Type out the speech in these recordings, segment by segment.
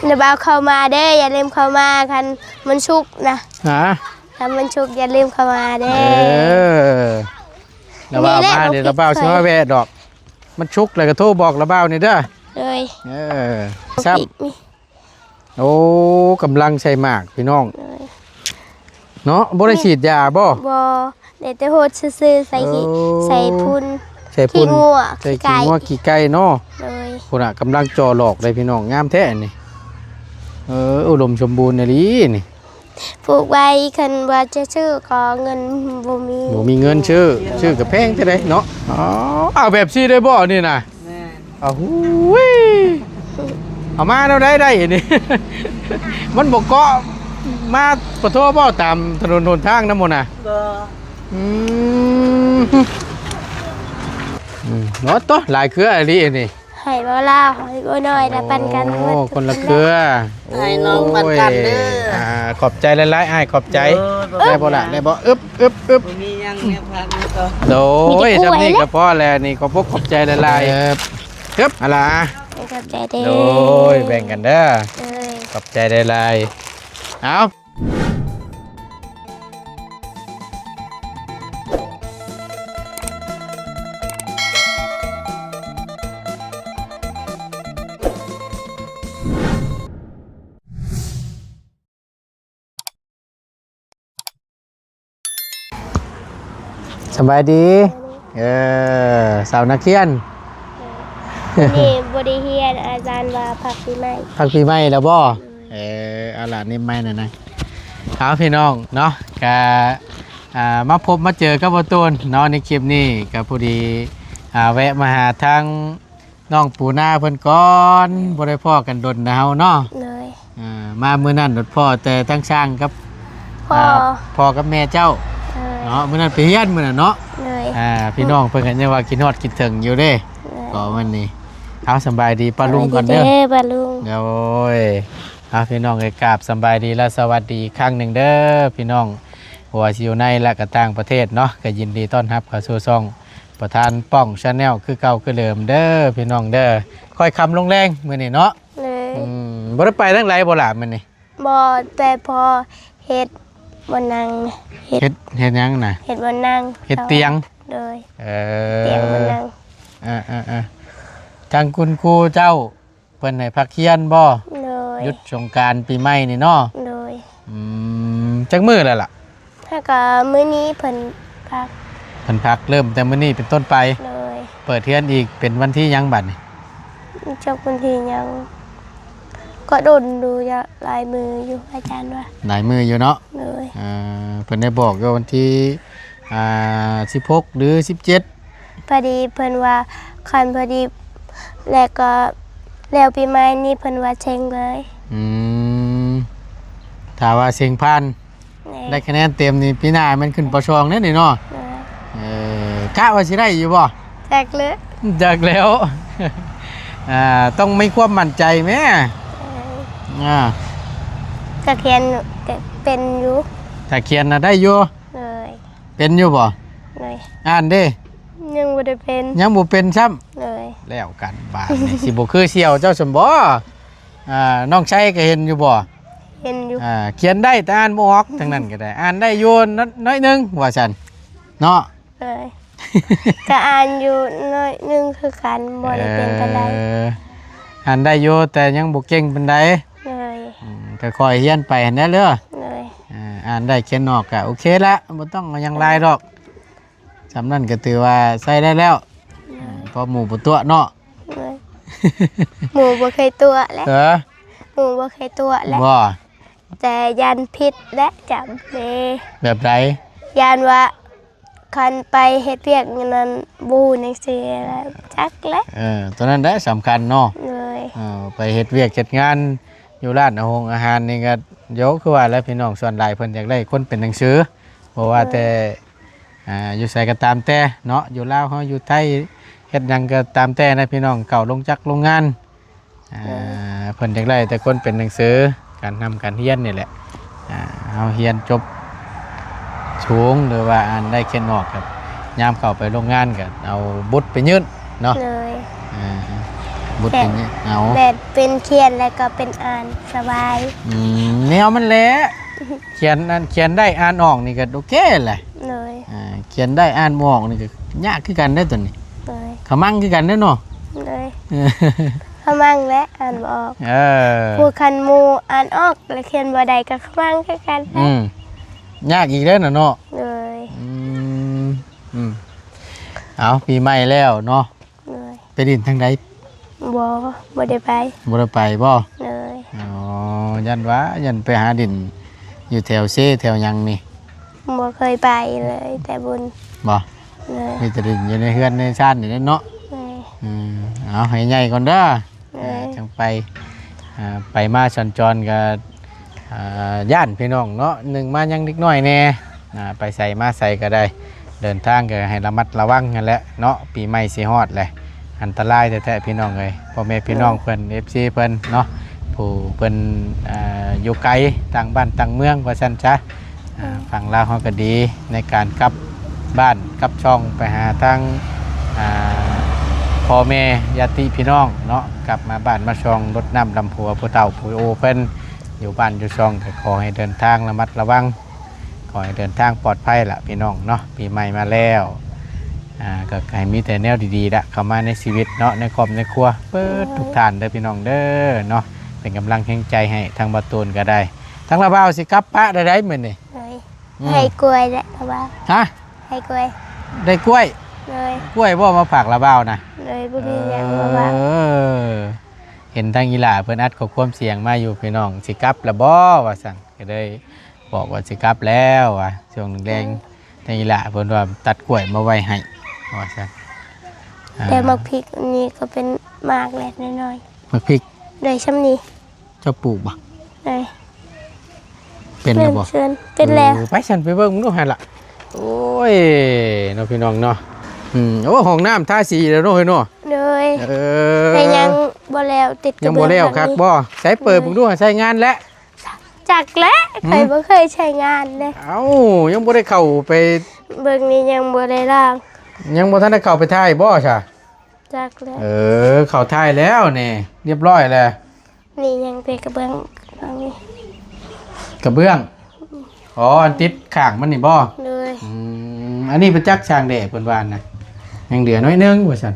เดี๋ยวเอาเข้ามาเด้ออย่าลืมเข้ามาคันมันชุกนะฮะคันมันชุกอย่าลืมเข้ามาเด้อระบ้ามาเดี๋ยวระบ้าชิมาแวะดอกมันชุกเลยก็โทรบอกระบ้านี่เด้อเลยครับโอ้กำลังใช่มากพี่น้องเนาะบ่ได้ฉีดยาบ่เดี๋ยวจะโหดซื่อใส่พุ่นใส่พุ่นใส่ขี้งัวขี้ไก่เนาะเลยพุ่นกำลังจ่อหลอกเลยพี่น้องงามแท้นี่อุดมสมบูรณ์นี่ปลูกไว้คันว่าจะชื่อขอเงินบ่มีเงินชื่อกับแพงเท่าไรเนาะเอาแบบซี่ได้บ่นี่นะเอาหูยเอามาเราได้นี่มันบอกเกาะมาปะโทบ่ตามถนนหนทางน้ำมันน่ะเนาะตัวหลายเครืออะไรนี่ให้บ่ล่าให้บ่น้อยแล้วปันกันคนละเครือให้น้องปันกันเด้อขอบใจหลายๆอ้ายขอบใจได้บ่ล่ะได้บ่อึ๊บมียังเนี่ยพักนี่ก็โดยจำนี่ก็พอแล้วนี่ก็พวกขอบใจหลายๆอึ๊บอะไรขอบใจเด้อโดยแบ่งกันเด้อขอบใจหลายๆเอาสบายดีสาวนักเรียนนี่บริเฮียนอาจารย์ว่าพักปีใหม่แล้วบ่เอาล่ะนี่ไม่นะครับพี่น้องเนาะก็มาพบมาเจอกับบ่ตูนเนาะในคลิปนี้ก็พอดีแวะมาหาทางน้องปูนาเพิ่นก่อนบ่ได้พ้อกันดนนะเฮาเนาะเลยมามื้อนั้นรถพ่อแต่ทั้งช่างกับพ่อกับแม่เจ้าเนาะมื้อนั้นไปเฮียนมื้อนั้นเนาะพี่น้องเพิ่นก็ยังว่ากินฮอดคิดถึงอยู่เด้ก็วันนี้เอาสบายดีป้าลุงก่อนเด้อป้าลุงโอ้ยเอาพี่น้องเอ้ยกราบสบายดีและสวัสดีครั้งหนึ่งเด้อพี่น้องหัวอยู่ในและก็ต่างประเทศเนาะก็ยินดีต้อนรับเข้าสู่ช่องประธานป้องชาแนลคือเก่าคือเดิมเด้อพี่น้องเด้อค่อยคำลงแรงมื้อนี้เนาะบ่ได้ไปทั้งไรบ่ล่ะมื้อนี้บ่แต่พอเฮ็ดบ่นั่งเฮ็ดหยังน่ะเฮ็ดบ่นั่งเฮ็ดเตียงเลยเตียงบ่นั่งทางคุณครูเจ้าเพิ่นให้พักเรียนบ่หยุดสงกรานต์ปีใหม่นี่เนาะเลยจักมื้อแล้วล่ะถ้าก็มื้อนี้เพิ่นพักเริ่มแต่มื้อนี้เป็นต้นไปเลยเปิดเรียนอีกเป็นวันที่ยังบัดนี่จักวันที่ยังก็โดนดูจะลายมืออยู่อาจารย์ว่าลายมืออยู่เนาะเลยเพิ่นได้บอกว่าวันที่16หรือ17พอดีเพิ่นว่าคันพอดีแล้วก็แล้วปีใหม่นี้เพิ่นว่าเช็งเลยถ้าว่าเสียงพันได้คะแนนเต็มนี่ปีหน้ามันขึ้นปชองแน่นี่เนาะกะว่าสิได้อยู่บ่จักแล้วต้องมีความมั่นใจแม่ก็เขียนเป็นอยู่ถ้าเขียนน่ะได้อยู่เลยเป็นอยู่บ่เลยอ่านดิยังบ่ได้เป็นยังบ่เป็นซ้ำเลยแล้วกันบาดนี่สิบ่คือเสี่ยวเจ้าสมบ่น้องชัยก็เห็นอยู่บ่เห็นอยู่เขียนได้แต่อ่านบ่ออกทั้งนั้นก็ได้อ่านได้อยู่น้อยนึงว่าซั่นเนาะเลยก็อ่านอยู่น้อยนึงคือกันบ่ได้เป็นปานใดอ่านได้อยู่แต่ยังบ่เก่งปานใดเลยก็ค่อยเรียนไปนั่นเด้อเลยอ่านได้เขียนออกก็โอเคละบ่ต้องยังหลายดอกสำนั้นก็ถือว่าใส่ได้แล้วพอหมูบ่ตัวเนาะหมูบ่เคยตัวแล้วหมูบ่เคยตัวแล้วบ่แต่ยันพิษและจำแบบไรยันว่าคันไปเฮ็ดเวียกนั้นบูในเสียแล้วจักแล้วตอนนั้นได้สำคัญเนาะเลยไปเฮ็ดเวียกเฮ็ดงานอยู่ร้านอาหารนี่ก็เดี๋ยวคือว่าแล้วพี่น้องส่วนหลายเพิ่นอยากได้คนเป็นหนังสือเพราะว่าแต่อยู่ไสก็ตามแต่เนาะอยู่ลาวเฮาอยู่ไทยเฮ็ดหยังก็ตามแต่นะพี่น้องเก่าลงจักโรงงานเพิ่นอยากได้แต่คนเป็นหนังสือการทำการเรียนนี่แหละเฮาเรียนจบสูงหรือว่าอ่านได้เขียนออกครับยามเข้าไปโรงงานก็เอาบุตรไปยื่นเนาะบ บทเป็นเนี่ยเอา แบบเป็นเขียนแล้วก็เป็นอ่านสบาย แนวมันแหละเขียนนั่นเขียนได้อ่านออกนี่ก็โอเคแหละ เลย เขียนได้อ่านบ่ออกนี่ก็ยากคือกันได้อตัวนี้ เลย ขมั่งคือกันเด้อเนาะ เลยขมั่งและอ่านบ่ออก เออ ผู้คันหมูอ่านออกแล้วเขียนบ่ได้ก็ขมั่งคือกัน ยากอีกแล้วน่ะเนาะ เลย เอาปีใหม่แล้วเนาะ เลย ไปดินทางใด บ่ได้ไป บ่ได้ไปบ่ เลย อ๋อยันว่ายันไปหาดินอยู่แถวเซแถวหยังนี่ บ่เคยไปเลยแต่บุญ บ่ เลย มีแต่ดินอยู่ในเฮือนในชาตินี่แหละเนาะ เลย เอาให้ใหญ่ก่อนเด้อ เลย จังไปไปมาสัญจรกับย่านพี่น้องเนาะหนึ่งมายังนิดหน่อยแน่ไปใส่มาใส่ก็ได้เดินทางก็ให้ระมัดระวังกันแหละเนาะปีใหม่สิฮอดเลยอันตรายแท้ๆพี่น้องเลยพ่อแม่พี่น้องเพิ่น FC เพิ่นเนาะผู้เพิ่นอยู่ไกลต่างบ้านต่างเมืองว่าซั่นซะฝั่งลาวเฮาก็ดีในการกลับบ้านกลับช่องไปหาทางพ่อแม่ญาติพี่น้องเนาะกลับมาบ้านมาช่องรดน้ำดำหัวผู้เฒ่าผู้โอเพิ่นอยู่บ้านอยู่ช่องก็ขอให้เดินทางระมัดระวังขอให้เดินทางปลอดภัยล่ะพี่น้องเนาะปีใหม่มาแล้วก็ให้มีแต่แนวดีๆละเข้ามาในชีวิตเนาะในครอบในครัวเปิดทุกท่านเด้อพี่น้องเด้อเนาะเป็นกำลังแห่งใจให้ทางบาตูนก็ได้ทั้งละบ่าวสิกลับปะได้มื้อนี่ เลยให้กล้วยแหละครับว่า ฮะ ให้กล้วย ได้กล้วย เลย กล้วยบ่มาฝากละบ่าวนะ เลยบุรียังบอกว่า เห็นทางอีหล่าเพิ่นอัดข้อความเสียงมาอยู่พี่น้องสิกลับแล้วบ่ว่าซั่นก็เลยบอกว่าสิกลับแล้วว่ะช่วงแรงทางอีหล่าเพิ่นว่าตัดกล้วยมาไว้ให้ว่าซั่น แต่มักพริกอันนี้ก็เป็นมากแหละน้อย มักพริก ๆเลยช่ำนี้ เจ้าปลูกบ่ เลย เป็นแล้วบ่ เชิญเป็นแล้ว ไปฉันไปเบิ่งมึงดูหั่นล่ะโอ้ยเนาะพี่น้องเนาะโอ้ห้องน้ำทาสีแล้วเนาะเฮ้ยเนาะ เลย แต่ แต่ยังบ่แล้วติดก ยั ระ ง เบื้ บ่ อง แล้วครับบ่ใช้เปิดมึงดูใช้งานแล้ว จักและใครบ่เคยใช้งานเลย เอ้ายังบ่ได้เข้าไป เบิ่งนี้ยังบ่ได้ล้าง ยังบ่ทันได้เข้าไปถ่ายบ่ใช่ จักและ เข้าถ่ายแล้วนี่เรียบร้อยแล้ว นี่ยังเป็นกระเบื้องอันนี้ กระเบื้องอ๋ออันติดข้างมันนี่บ่ เลย อันนี้เป็นจักช่างแดดเพิ่นว่านะยังเหลือน้อยนึงว่าซั่น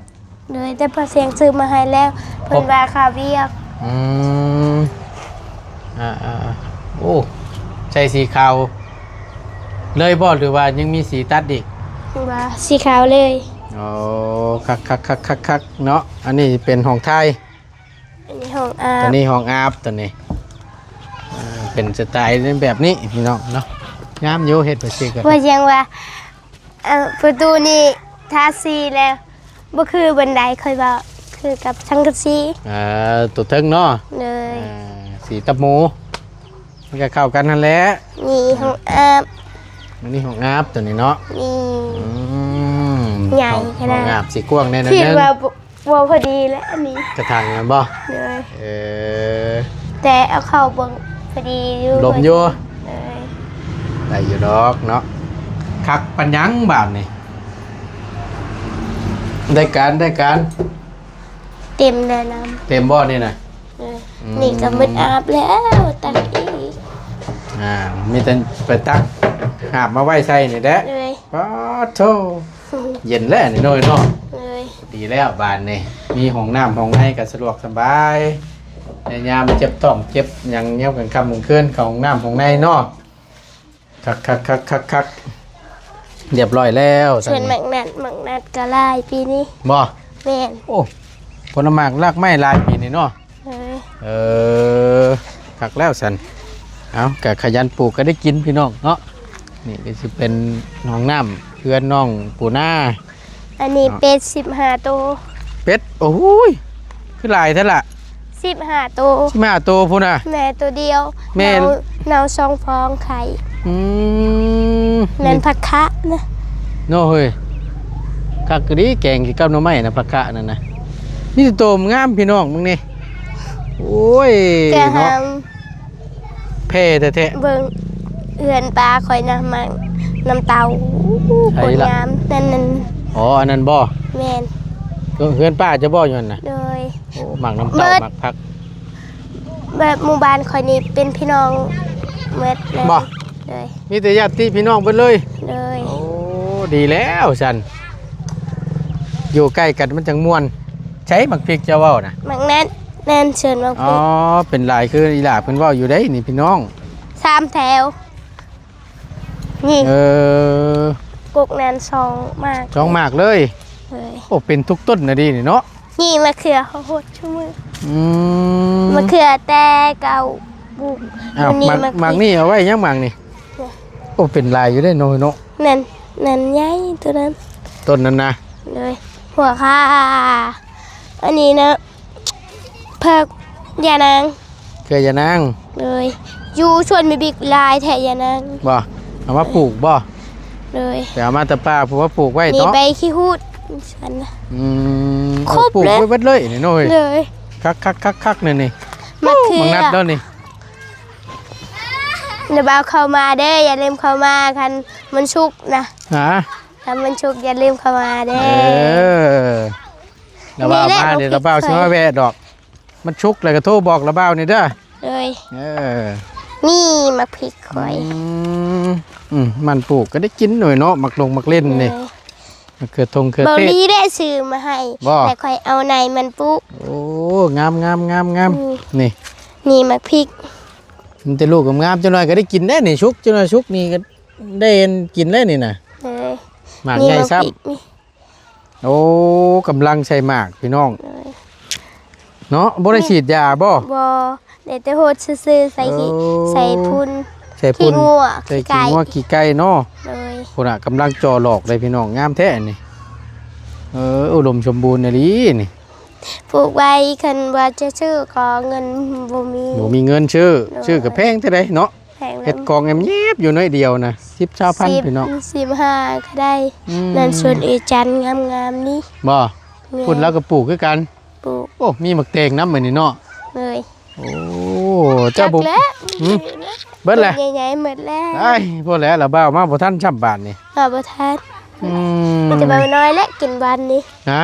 เลยแต่พอเสียงซื้อมาให้แล้วเพิ่นว่าค่าเวียก อืมโอ้ใช้สีขาวเลยบ่หรือว่ายังมีสีตัดอีก ว่าสีขาวเลย อ๋อคักเนาะอันนี้เป็นห้องไทย อันนี้ห้องอา ตัว บ นี้ห้องอาบตัวนี้เป็นสไตล์แบบนี้พี่น้องเนาะงามอยู่เฮ็ดไปสิกัน ว่ายังว่าประตูนี่ทาสีแล้วบ่คือบันไดค่อยว่าคือกับสังกะสี ตัวเทิงเนาะ เลย สีตับหมูมันก็เข้ากันนั่นแหละ นี่ห้องอาบ อันนี้ห้องอาบตัวนี้เนาะ นี่ อืม ใหญ่ขนาด ห้องอาบสีกว้างแน่นอน คิดว่าบ่พอดีแล้วอันนี้ กระถางกันบ่ เลย แต่ แต่เอาเข้าเบิ่งพอดีอยู่ ลมอยู่ เลย ได้อยู่ดอกเนาะคักปัญญังบาทนี่ได้การ เต็มเลยน้ำ เต็มบ่อนี่นะ เลยนี่ก็มึดอาบแล้วตักอีก มีแต่ไปตักหาบมาไว้ใส่นี่แหละ เลย ป๊าดโธ่เย็นแล้วนี่น้อยเนาะ เลย ดีแล้วบานนี่มีห้องน้ำห้องในก็สะดวกสบายในยามเจ็บท้องเจ็บหยังเงี้ยกันค่ำกลางคืนเข้าห้องน้ำห้องในเนาะคักเรียบร้อยแล้ว ส่วนหมักนัดก็ลายปีนี้ บ่ แม่น โอ้ผลไม้รากไม้ลายปีนี่เนาะ เลย คักแล้วสันเอากะขยันปลูกก็ได้กินพี่น้องเนาะนี่ก็จะเป็นห้องน้ำเพื่อนน้องปูหน้า อันนี้เป็ด15ตัว เป็ดโอ้ยคือหลายท่านละ 15ตัว ชิมาโตพูน่ะ แม่ตัวเดียว แม่ เนาซองฟองไข่ อืม นั่นผักคะนะ โน่เฮ้ยคักกะดีแกงที่กับหน่อไม้นะปลากะนั่นนะนี่โตมงามพี่น้องมึงนี่โอ้ย แก เนาะ หาม เพ่แท้ เบิ่งเอื้อนปลาข่อยนะมันน้ำเตา ไผ โคตร ล่ะ งามนั่น ๆอ๋ออันนั้นบ่ แม่น เฮือนป้าจะบ่อยู่นั่นน่ะ โดย โอ้หมักน้ำเต้าหมักผัก แบบหมู่บ้านข่อยนี่เป็นพี่น้องเม็ดเลย บ่ เลย มีแต่ญาติพี่น้องเบิดเลย เลย โอ้ดีแล้วสันอยู่ใกล้กันมันจังม่วนใช้หมักพริกเจ้าเว้าน่ะ มักแน่นแน่นเชิญมา อ๋อ พี่ เป็นหลายคืออีหลาเพิ่นเว้าอยู่ได้นี่พี่น้อง 3 แถวนี่ เออ กุกแน่น2มาก จ้องมากเลย เลย โอ้เป็นทุกต้นนะดีนี่เนาะ นี่มะเขือเขาโหดชั่วมือ อืม มะเขือแต่เก่าบุก อ้าว อันนี้ หมักนี่เอาไว้ยังหมักนี่โอ้เป็นลายอยู่ได้น้อยเนาะ นั่นนั่นใหญ่ตัวนั้น ต้นนั้นนะ เลยหัวค่ะอันนี้นะเพิกยานาง เคยจะนาง เลยอยู่ชวนมีบิ๊กลายแถยานาง บ่เอามาปลูกบ่ เลย แต่เอามาแต่ป้าผู้ว่าปลูกไว้ นี่ เนาะ ใบขี้หูดฉันนะ อืม ครบ ปลูก เลย ไว้เบิดเลยนี่น้อย เลย คักนี่นี่ มะเขื มัง อ นัดแล้วนี่ เดี๋ยวบ่าวเข้ามาเด้ออย่าลืมเข้ามาคันมันชุกนะ ฮะ ถ้ามันชุกอย่าลืมเข้ามาเด้ เอ อ อระบ้าว นี่แหละ มาเดี๋ยว เรา ระบ้าว ปิดไฟ สิมาแวะดอก มันชุกเลยก็โทรบอกระบ้าวนี่เด้อ เลย เออ นี่มาพริกข่อย มันปลูกก็ได้กินหน่อยเนาะหมักลงหมักเล่นนี่ เลย มะเขือทงเขือ เบา เทศ ลีได้ซื้อมาให้ บ่ แต่ข่อยเอาในมันปุ๊ก โอ้งามนี่ นี่มาพริก มันจะลูกงามๆจังหน่อยก็ได้กินได้นี่ชุกจังหน่อยชุกนี่ก็ได้กินได้นี่น่ะ เลย หมาก นี่ ใหญ่ มา ซ้ พริกนี่ ำโอ้กำลังใส่หมากพี่น้อง เลย เนาะบ่ได้ฉีดยาบ่ บอเดี๋ยวจะโหดซื้อๆใส่ขี้ โอ้ ใส่พุน ใส่ ขี้ พุ่น งัว ใส่ ขี้ ขี้ ไก่ งัวขี้ไก่เนาะ เลย พุ่นน่ะกำลังจ่อหลอกเลยพี่น้องงามแท้นี่อุดมสมบูรณ์น่ะดินี่ ปลูกไว้คันว่าจะซื้อก็เงินบ่มี บ่มีเงินชื่อก็แพงเท่าใดเนาะ แพง เฮ็ดกองแอมเย็บอยู่น้อยเดียวนะ10,000พี่น้อง 15ก็ได้ อืม นั่นส่วนอีจันทร์งามๆนี่ บ่ แม่ พุ่นแล้วก็ปลูกคือกัน ปลูก โอ้มีหมักเตงน้ำเหมือนนี่เนาะ เลย โอ้เจ้าบุ จักแล้ว หืม เบิดแหละ ใหญ่ๆหมดแล้ว ไอ้พวกแล้วละบ้าวมาบ่ทันช่ำบาทนี่ มาบ่ทัน อืม มันจะเบาน้อยและกินวันนี้ ฮะ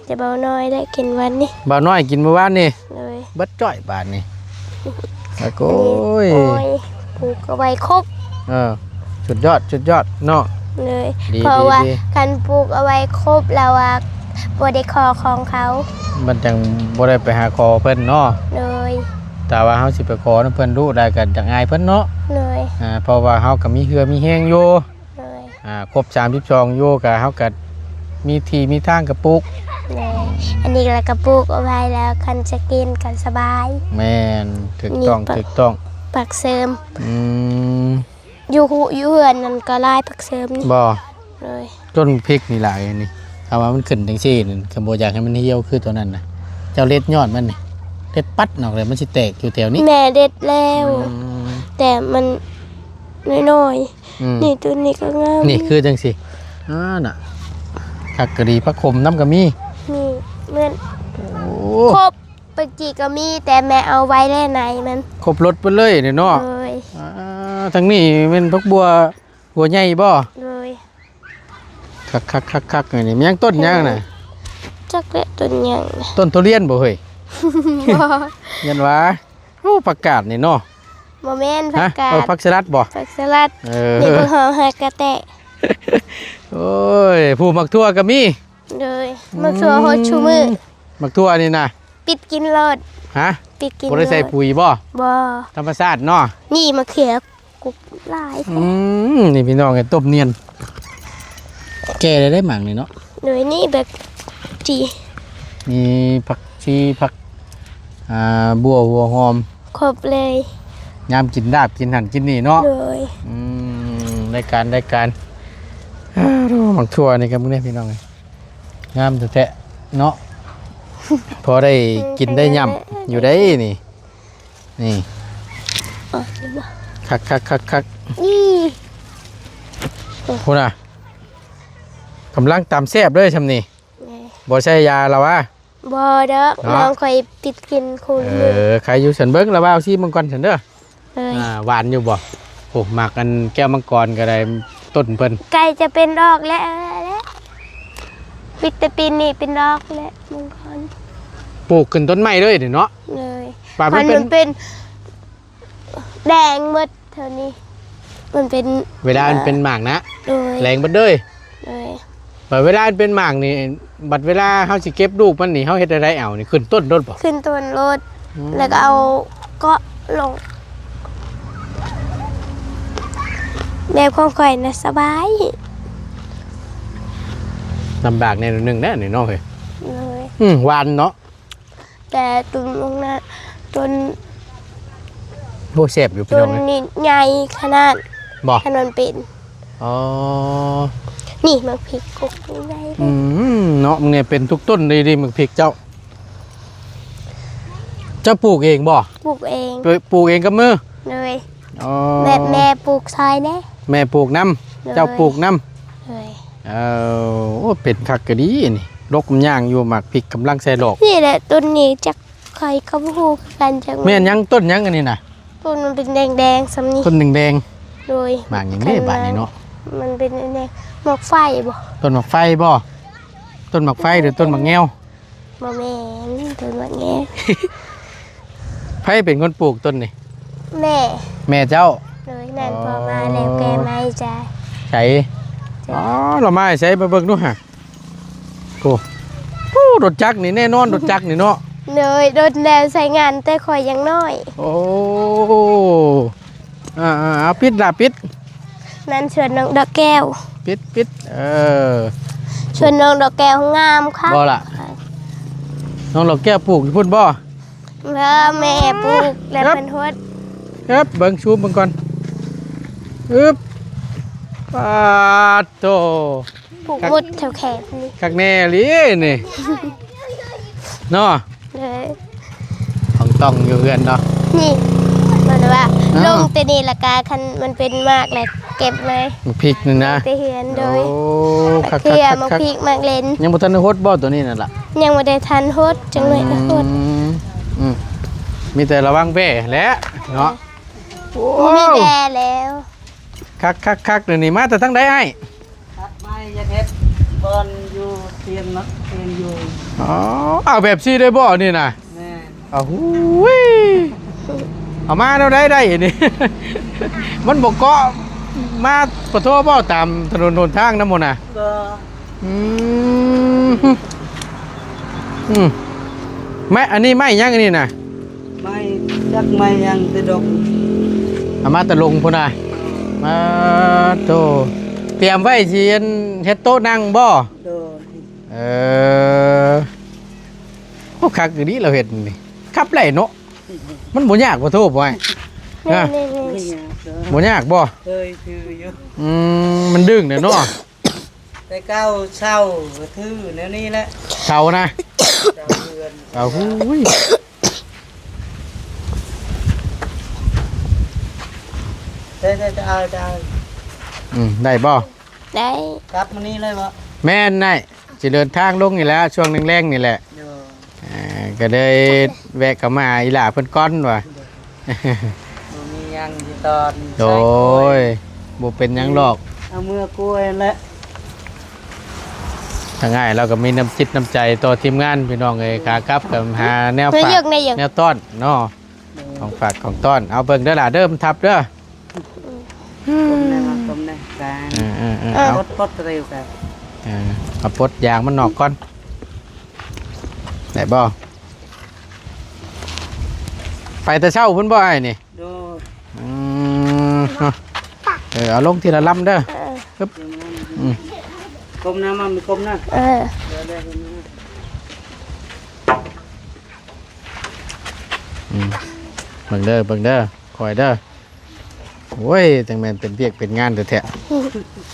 จะเบาน้อยและกินวันนี้ บ่าวน้อยกินเมื่อวานนี่ เลย เบิดจ้อยบาทนี่แล้วก็โอ้ย โอ้ยปลูกเอาไว้ครบ สุดยอดเนาะ เลย ดี เพราะว่า ดี การปลูกเอาไว้ครบแล้วว่าบ่ได้คอของเขา มันจังบ่ได้ไปหาคอเพิ่นเนาะ เลย แต่ว่าเฮาสิไปขอนำเพิ่นรู้ได้ก็จังอายเพิ่นเนาะ เลย เพราะว่าเฮาก็มีเหือมีแฮงอยู่ เลย ครบ32อยู่ก็เฮาก็มีที่มีทางกระปุก เลยอันนี้เราก็ปลูกเอาไว้แล้วคันจะกินกันสบาย แม่นถูกต้อง นี่ปะ ถูกต้อง ผักเสริม อืม อยู่เฮือนนั่นก็ลายผักเสริมนี่ บ่ เลย ต้นพริกนี่หลายอันนี่ถ้าว่ามันขึ้นจังซี่นั่นก็บ่อยากให้มันเหี่ยวคือตัวนั้นน่ะเจ้าเล็ดยอดมันนี่เล็ดปัดออกเลยมันสิแตกอยู่แถวนี้ แม่เด็ดแล้ว อืม แต่มันน้อย อืม ๆนี่ตัวนี้ก็งาม นี่คือจังซี่น่ะผักกะหรี่ผักขมน้ำก็มี นี่เหมือน โอ้ ครบปกติก็มีแต่แม่เอาไว้แล่ไหนมัน ครบรสไปเลยนี่เนาะ เลย ทั้งนี้เป็นผักบัวใหญ่บ่ เลย คักนี่มีหยังต้นหยังน่ะ จักเละตัวอย่าง นะ ต้นทุเรียนบ่เฮ้ย บ่ ยันว่าโอ้ประกาศนี่เนาะ บ่แม่นผั ฮะ กกา เอา ด ผักสลัดบ่ ผักสลัด เอ นี่ อ บ่หอมหักกระแตะ โอ้ยผู้หมักทั่วก็มี เลยมันชัวโฮดชูมือ หมักทั่วนี่นะ ปิดกินรอด ฮะ ปิดกิน บ่ได้ใส่ปุ๋ยบ่ บ่ ธรรมชาติเนาะ นี่มะเขือกุกหลาย นี่พี่น้องไอ้ต้มเนียนแก่ได้หมักนี่เนาะ เลยนี่แบบจี มีผักชีผักบัวหัวหอม ครบเลย ยามกินดาบกินหั่นกินนี่เนาะ เลย ได้การหมักทั่วนี่ครับมึงเนี่ยพี่น้องเอ้ยงามแท้ๆเนาะ พอได้กินได้ย่ำอยู่ได้นี่นี่ อ๋อนี่บ่ คัก นี่ พูดน่ะกำลังตามแซ่บด้วยชำนี่ ไง บ่ใช่ยาแล้ววะ บ่เด้อ เนาะ น้องคอยปิดกินคูณมือ ใครอยู่ฉันเบิ้งแล้วว่าเอาซี่มังกรฉันเด้อ เลย หวานอยู่บ่โอ้หมักกันแก้วมังกรก็ได้ต้นเพิ่น ไก่จะเป็นดอกแล้ว ปิดแต่ปีนี้เป็นดอกและมงคล ปลูกขึ้นต้นไม้เลยเนาะ เลย ป่ามั มัน เป็น เป็นแดงหมดเท่านี้มันเป็น เวลามันเป็นหมากนะ เลย แรงเบิดเลย เลย บัดเวลามันเป็นหมากนี่บัดเวลาเฮาสิเก็บลูกมันนี่เฮาเฮ็ดอะไรเอานี่ขึ้นต้นบ่ ขึ้นต้นรถแล้วก็เอาก็ลงแบบของข่อยนะสบาย ลำบากในหนึงแน่นี่เนาะเฮ้ย เลย หวานเนาะ แต่ตุนลงนั้นต้น โอ้แซ่บอยู่พี่ ต้ น้อน งเอ้ย นี่ใหญ่ขนาด บ่ ถนนเป็น อ๋อ นี่มันพริกกุกใหญ่เล อื ย มเนาะมึงเนี่ยเป็นทุกต้นดีๆมึงพริกเจ้าปลูกเองบ่ ปลูกเอง ปลูกเองกับมือ เลย อ๋อ แบบแม่ปลูกซอยแน่ แม่ปลูกน้ เลย ำเจ้าปลูกน้ เลย ำโอ้เป็นคักกะดีนี่รกมันย่างอยู่หมักพริกกำลังใส่หลอก นี่แหละต้นนี้จากใครเขาพูดกันจาก แม่นยังต้นยังอันนี้น่ะ ต้นมันเป็นแดงๆสำนี้ ต้นแดง โดย ๆหมากอย่างนี้บาดนี้เนาะ มันเป็นแดงหมอกไฟบ่ ต้นหมากไฟบ่ต้นหมากไฟหรือต้นหมากแงว บ่แม่นต้นว่าแง่ ไผเป็นคนปลูกต้นนี่ แม่ แม่เจ้า เลยนั่นพอมาแล้วแกไม่จ่าย ใช้อ๋อเรามาใช้ไปเบิ่งดูฮะโอ้โอ้รถจักรนี่แน่นอนรถจักรนี่เนาะ เลยโดนแดวใส่งานแต่ข่อยยังน้อย โอ้เอาปิดละปิด นั่นชวนน้องดอกแก้ว ปิดอ ชวนน้องดอกแก้วงามค่ะ บ่ล่ะน้องเราแก้วปลูกอยู่พุ่นบ่ แล้วแม่ปลูกแล้วเป็นฮด ครับเบิ่งชูเบิ่งก่อนอึ๊บปาดโต ปลูกหมดแถวแขนนี่ คักแน่ลินี่เนาะ เลย ต้องอยู่เฮือนเนาะ นี่มันว่า อ้าว ลงแต่นี่ละกาคันมันเป็นมากเลยเก็บเลย มันพริกนี่นะ ไปเฮือนโด โอ้ ย คัก เทียมาพริกมากเลน ยังบ่ทันได้ฮดบ่ตัวนี้นั่นล่ะ ยังไม่ได้ทันฮดจังเลยนะฮด อืมมีแต่ระวังแว่แหละเนาะโอ้ มีแด่แล้ว คักเดี๋ยวนี้มาแต่ทั้งใดไอ้ ตัดไม้ยันเฮ็ดบอลอยู่เตียนเนาะเตียนอยู่ อ๋อเอาแบบซี่ได้บ่นี่น่ะ แม่ เอาหูยเอามาเราได้นี่ มันบอกเกาะมาปะโทบ่ตามถนนหนทางน้ำมนต์น่ะ ก็ อืมอืมไม่อันนี้ไม่ยังอันนี้น่ะ ไม่จักไม่ยังติดอก เอามาตะลงพุ่นน่ะมาโตเตรียมไว้สิเฮ็ดโต๊ะนั่งบ่ โดน เออโอ้คักอยู่นี่เราเฮ็ดนี่ขับไหลเนาะมันบ่ยากบ่โทษบ่ไอ้ นี่ อ่ะ นี่ ไม่อยากเด้อ บ่ยากบ่ เคยถืออยู่ มันดึงเด้อเนาะ แต่เก้าเช่าก็ถือแนวนี้แหละ เสานะ เจ้าเรือน เอาหูย แต่จะเอาจะเอา ได้บ่ ได้ กลับมานี่เลยบ่ แม่นได้สิเดินทางลงนี่แหล้วช่วงแรงๆนี่แหละ โดน ก็ได้แวะเข้ามาอีหล่าเพิ่นก้อนว่ะ บ่มียังที่ตอน โดยบ่เป็นหยังหรอก เอาเมื่อกล้วยและ ถ้าง่ายเราก็มีน้ำจิตน้ำใจต่อทีมงานพี่น้องเอ้ยขากลับกับหาแนว เพื่อ ฝาก ยกในยก แนวต้อนเนาะของฝากของต้อนเอาเบิ่งเด้อล่ะเด้อมันทับเด้อ ต้มแน่มาต้มแน่กลาง เอา ปดเร็วกัน เอาปลดยางมันออกก่อนได้บ่ไปแต่เช้าพุ่นบ่ไอ้นี่ โดน เอาลงทีละลำเด้อ ก้มหน้ามันมีก้มหน้า เออ เดี๋ยวได้ก้มหน้า เบิ่งเด้อคอยเด้อโอ้ยจังแม่นเป็นเวียกเป็นงานแท้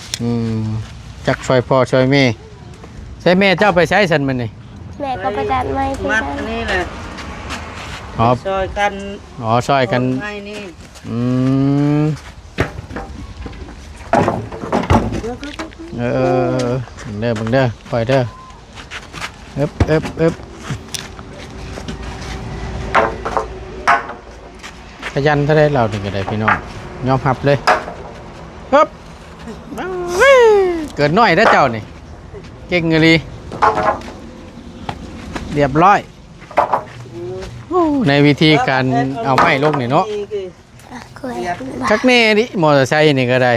ๆจักช่วยพ่อช่วยแม่ใช้แม่เจ้าไปใช้ฉันมันนี่ แม่ก็ประจันไม่คือ มัด กัน อันนี้แหละ อ๋อ ซอยกัน ช่วยกัน ให้นี่ อืมเบิ่งเด้อคอยเด้อเอิบขยันเท่าไรเราถึงจะได้พี่น้องยอมรับเลยเกิดน้อยนะเจ้านี่เก่งเลย เรียบร้อยโอ้ในวิธีการเอาไม้ลงนี่เนาะ เคย จักแน่ดิมอเตอร์ไซค์นี่ก็ได้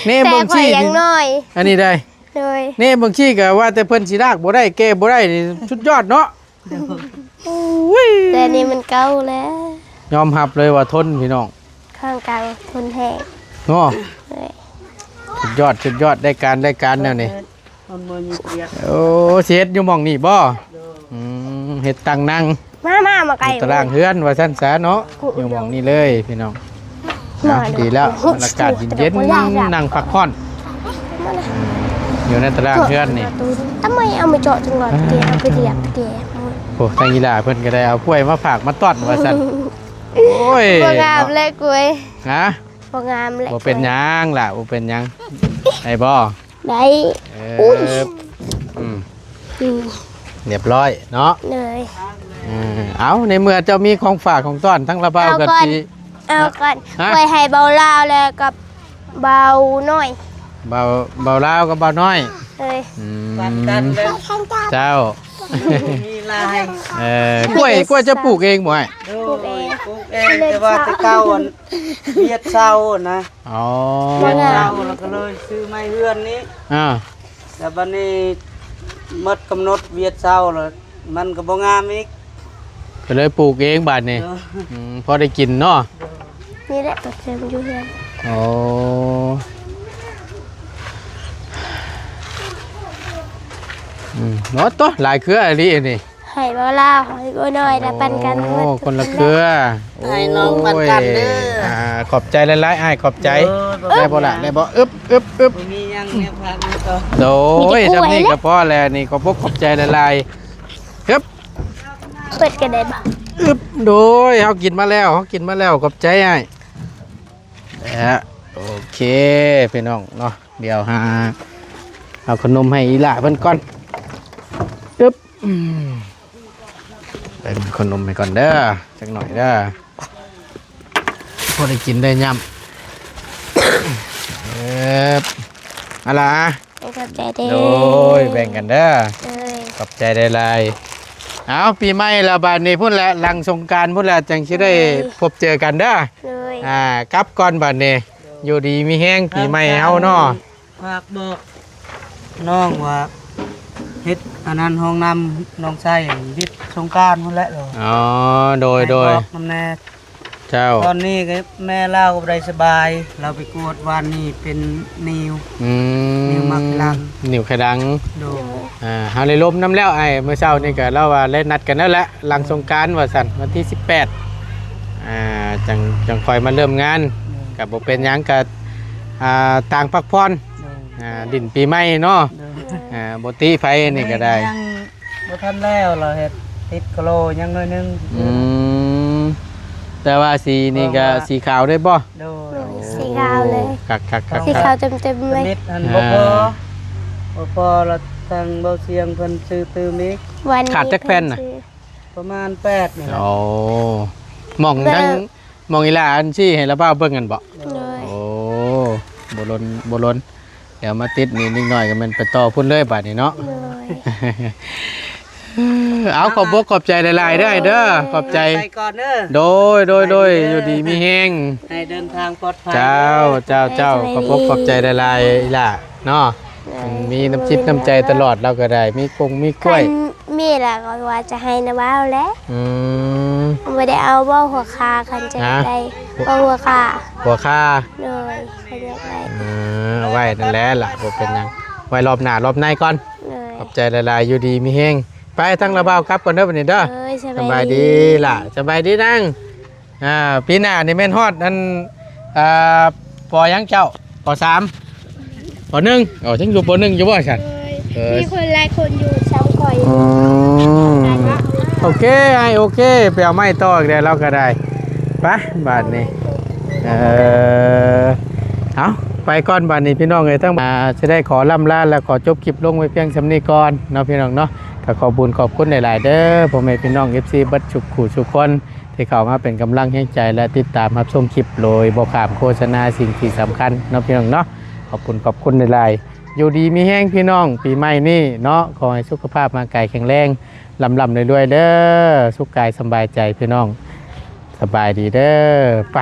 เน่ แต่ บาง ข่อย ชี้ ยังน้อย อันนี้ได้ เลย เน่บางชี้ก็ว่าแต่เพิ่นสิลากบ่ได้แก้บ่ได้นี่สุดยอดเนาะโอ้ย แต่นี่มันเก่าแล้ว ยอมรับเลยว่าทนพี่น้อง ข้างเก่าทนแห้ง เนาะ เลย สุดยอดได้การแนวนี้ มันบ่มีเปียก โอ้สิเฮ็ดอยู่หม่องนี่บ่เฮ็ดตังนั่ง มาไกล ตารางเฮือนว่าซั่นซะเนาะอยู่หม่องนี่เลยพี่น้องอ่ะดีแล้วบรรยากาศเย็นๆนั่งพักผ่อนอยู่ในตารางเฮือนนี่ ทำไมเอามาเจาะจังหวัดเดียวเอาไปเรียบเดียว โอ้ทางกีฬาเพิ่นก็ได้เอากล้วยมาฝากมาต้อนว่าซั่นโอ้ย บ่งามเลยกล้วย ฮะ บ่งามเลย บ่เป็นหยังล่ะบ่เป็นหยังได้บ่ ได้ เอ อุ้ย อืม อืม เรียบร้อยเนาะ เลย เอาในเมื่อเจ้ามีของฝากของต้อนทั้งระเบ้ากันสิ เอาก่อน ฮะ กล้วยให้เบาลาวแล้วกับเบาน้อย เบาลาวกับเบาน้อย เลย ปันกันแล้ว เจ้า มีลาย กล้วยจะปลูกเองบ่ไอ้ ดูปลูกเองแต่ว่าแต่เก่าอันเวียดเศร้านะ อ๋อ เวียดเศร้าแล้วก็เลยซื้อไม้เฮือนนี้ อ่า แต่บัดนี้หมดกำหนดเวียดเศร้าแล้วมันก็บ่งามอีก ก็เลยปลูกเองบาดนี้พอได้กินเนาะ นี่แหละตัวเต็มอยู่เฮือน โอ้เนาะตัวหลายเครืออะไรนี่ ให้เบาลาวให้กล้วยน้อยแล้วปันกัน โอ้คนละเครือ ให้น้องปันกันเด้อ ขอบใจหลายๆอ้ายขอบใจ เออ ได้บ่ล่ะได้บ่อึ๊บ บ่มีหยังเนี่ยพักนี่ก็ โดยจำนี่ก็พอแล้วนี่ขอบใจหลายๆอึ๊บ เปิดกันได้บ่ อึ๊บโดยเฮากินมาแล้วขอบใจอ้ายโอเคพี่น้องเนาะเดี๋ยวหาเอาขนมให้อีหล่าเพิ่นก่อนอึ๊บเป็นขนมให้ก่อนเด้อจักหน่อยเด้อพอได้กินได้ย่ำอะไร ให้ขอบใจเด้ โดยแบ่งกันเด้อ เลย ขอบใจได้หลายเอาปีใหม่ละบาดนี้พุ่นละหลังสงกรานต์พุ่นละจังสิได้พบเจอกันเด้อ เลย กลับก่อนบาดนี้อยู่ดีมีแห้งปีใหม่เฮาเนาะ ฝากบอกน้องว่าเฮ็ดอันนั้นห้องน้ำน้องชายวิทย์สงกรานต์พุ่นแหละเหรอ อ๋อโดย ให้บอกน้ำแน่ เจ้า ตอนนี้ก็แม่เล่าก็บ่ได้สบาย เราไปกวดวันนี้เป็นนิว นิ้วมักลัง นิ้วไข่ดัง โด เฮาเลยลมน้ำแล้วไอ้เมื่อเช้านี่ก็เราว่าเล่นนัดกันแล้วแหละหลังสงกรานต์ว่าซั่นวันที่18จังค่อยมาเริ่มงานก็บ่เป็นหยังก็ต่างพักผ่อน โด ดินปีใหม่เนาะ โด บ่ติไฟนี่ก็ได้ ยังบ่ทันแล้วเราเฮ็ดติดกะโลยังน้อยหนึง แต่ว่าสีนี่ก็สีขาวได้บ่ โด สีขาวเลย คัก สีขาวเต็มๆเลย นิดอันบ่พอเราทางเบาเสียงเพิ่นซื้อตื้อมิก วันนี้ ขาดจักแผ่นน่ะ ประมาณ8นี่แหละ โอ้มองทั้งมองอีหลาอันซี่ให้ละเบ้าเบิ่งกันบ่ เลย โอ้บ่ล้นเดี๋ยวมาติดนี่นิดหน่อยก็มันไปต่อพุ่นเลยบัดนี้เนาะ เลย เอาขอบอกขอบใจหลายๆเด้อเด้อขอบใจ ไปก่อนเด้อ โดยอยู่ดีมีแฮง ให้เดินทางปลอดภัย เจ้าขอบบอกขอบใจหลายๆอีหล่าเนาะมีน้ำจิตน้ำใจตลอดเราก็ได้มีกงมีกล้วย มีล่ะก็ว่าจะให้นะว้าวแล้ว อืม ไม่ได้เอาว่าหัวคาคันจะได้ว่าหัวคา หัวค่า เลยเขาเรียกอะไร เอาไว้นั่นแหละล่ะบ่เป็นหยังไว้รอบหน้ารอบในก่อน เลย ขอบใจหลายๆอยู่ดีมีแฮงไปทั้งระเบ้าครับก่อนเด้อบัดนี้เด้อ เอ้ย สบายดีล่ะสบายดีนั่งปีหน้านี่แม่นฮอดอันปอยังเจ้าปอ3ปอ1อ๋อฉันอยู่ปอ1อยู่บ่ฉัน มีคนหลายคนอยู่เสาคอย โอเคไอโอเคไปเอาไม้ต่ออีกแล้วเราก็ได้ไปบาทนี้เอาไปก่อนบาทนี้พี่น้องเลยต้องจะได้ขอล่ำลาและขอจบคลิปลงไว้เพียงสำนีก่อนเนาะพี่น้องเนาะก็ขอบุญขอบคุณหลายๆเด้อผมเองพี่น้อง FC บัดฉุกขู่ทุกคนที่เข้ามาเป็นกำลังให้ใจและติดตามรับชมคลิปโดยบ่ขามโฆษณาสิ่งที่สำคัญเนาะพี่น้องเนาะขอบคุณหลายๆ อยู่ดีมีแห้งพี่น้องปีใหม่นี่เนาะขอให้สุขภาพร่างกายแข็งแรงลำรวยๆเด้อสุขกายสบายใจพี่น้องสบายดีเด้อไป